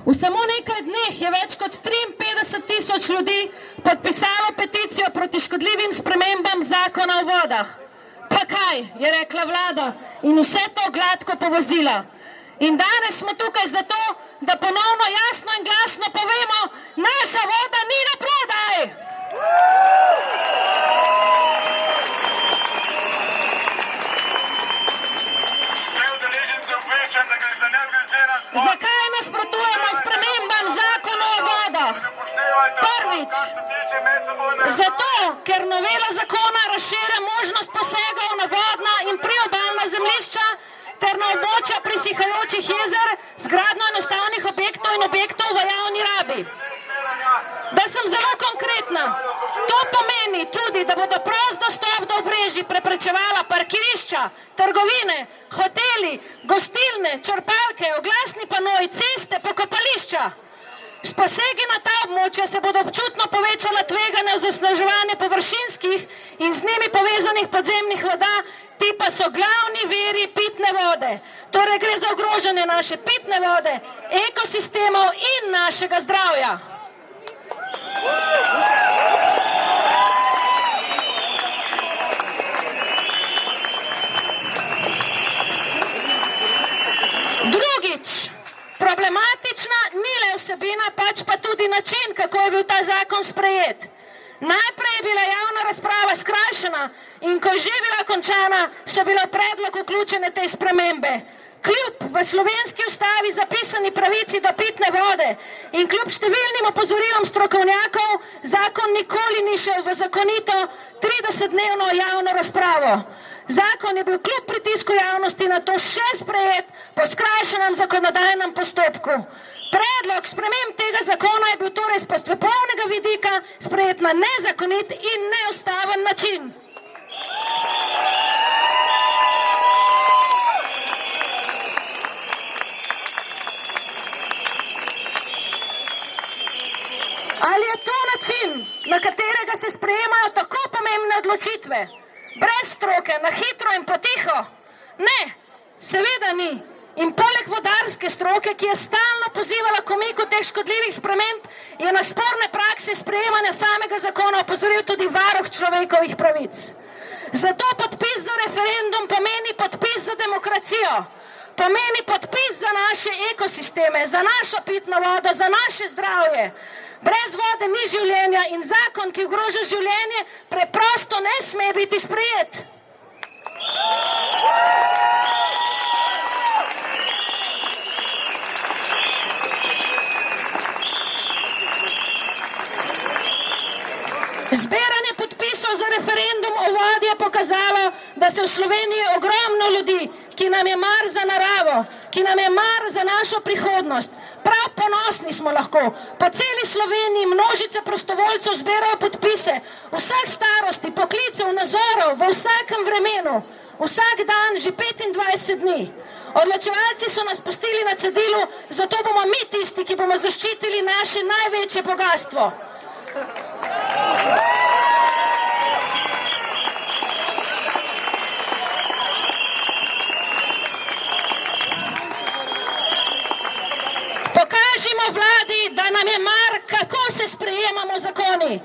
V samo nekaj dneh je več kot 53.000 ljudi podpisalo peticijo proti škodljivim spremembam zakona o vodah. Pa kaj, je rekla vlada in vse to gladko povozila. In danes smo tukaj zato, da ponovno jasno in glasno povemo, naša voda ni na prodaj! Zakaj nasprotujemo spremembam zakona o vodah? Prvič, zato, ker novela zakona razširja možnost posegov na vodna in priobalna zemljišča ter na območja prisihajočih jezer z gradnjo enostavnih objektov in objektov v javni rabi. Da sem zelo konkretna, to pomeni tudi, da bodo prost dostop do obrežij preprečevala parkirišča, trgovine, hoteli, gostilne, črpalke, oglasni panoji, ceste, pokopališča. S posegi na ta območja se bodo občutno povečala tveganja za onesnaževanje površinskih in z njimi povezanih podzemnih voda, ti pa so glavni viri pitne vode. Torej gre za ogrožanje naše pitne vode, ekosistemov in našega zdravja. Drugič, problematična ni le vsebina, pač pa tudi način, kako je bil ta zakon sprejet. Najprej je bila javna razprava skrajšana in ko je že bila končana, so bile v predlog vključene te spremembe. Kljub v slovenski ustavi zapisani pravici do pitne vode in kljub številnim opozorilom strokovnjakov, zakon nikoli ni šel v zakonito 30-dnevno javno razpravo. Zakon je bil kljub pritisku javnosti na to še sprejet po skrajšanem zakonodajnem postopku. Predlog sprememb tega zakona je bil torej z postopkovnega vidika sprejet na nezakonit in neustaven način. Ali je to način, na katerega se sprejemajo tako pomembne odločitve? Brez stroke, na hitro in potiho? Ne, seveda ni. In poleg vodarske stroke, ki je stalno pozivala k umiku teh škodljivih sprememb, je na sporne prakse sprejemanja samega zakona opozoril tudi varuh človekovih pravic. Zato podpis za referendum pomeni podpis za demokracijo, pomeni podpis za naše ekosisteme, za našo pitno vodo, za naše zdravje. Brez vode ni življenja in zakon, ki ogroža življenje, preprosto ne sme biti sprejet. Zbiranje podpisov za referendum o vodi je pokazalo, da se v Sloveniji ogromno ljudi, ki nam je mar za naravo, ki nam je mar za našo prihodnost. Prav ponosni smo lahko. Po celi Sloveniji množice prostovoljcev zbirajo podpise vseh starosti, poklicev, nazorov, v vsakem vremenu, vsak dan že 25 dni. Odločevalci so nas pustili na cedilu, zato bomo mi tisti, ki bomo zaščitili naše največje bogastvo. Pokažimo vladi, da nam je mar, kako se sprejemamo zakoni.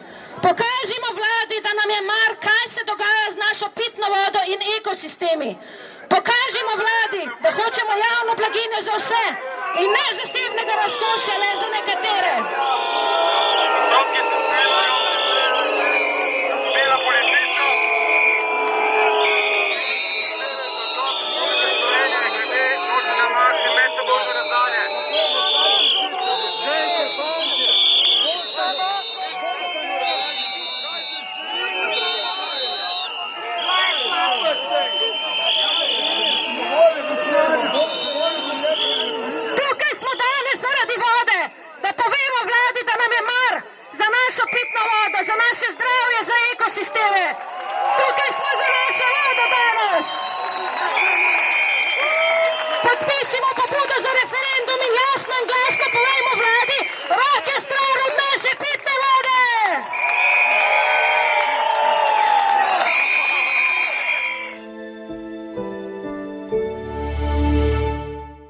Pokažimo vladi, da nam je mar, kaj se dogaja z našo pitno vodo in ekosistemi. Pokažimo vladi, da hočemo javno blaginjo za vse in ne zasebnega razkola.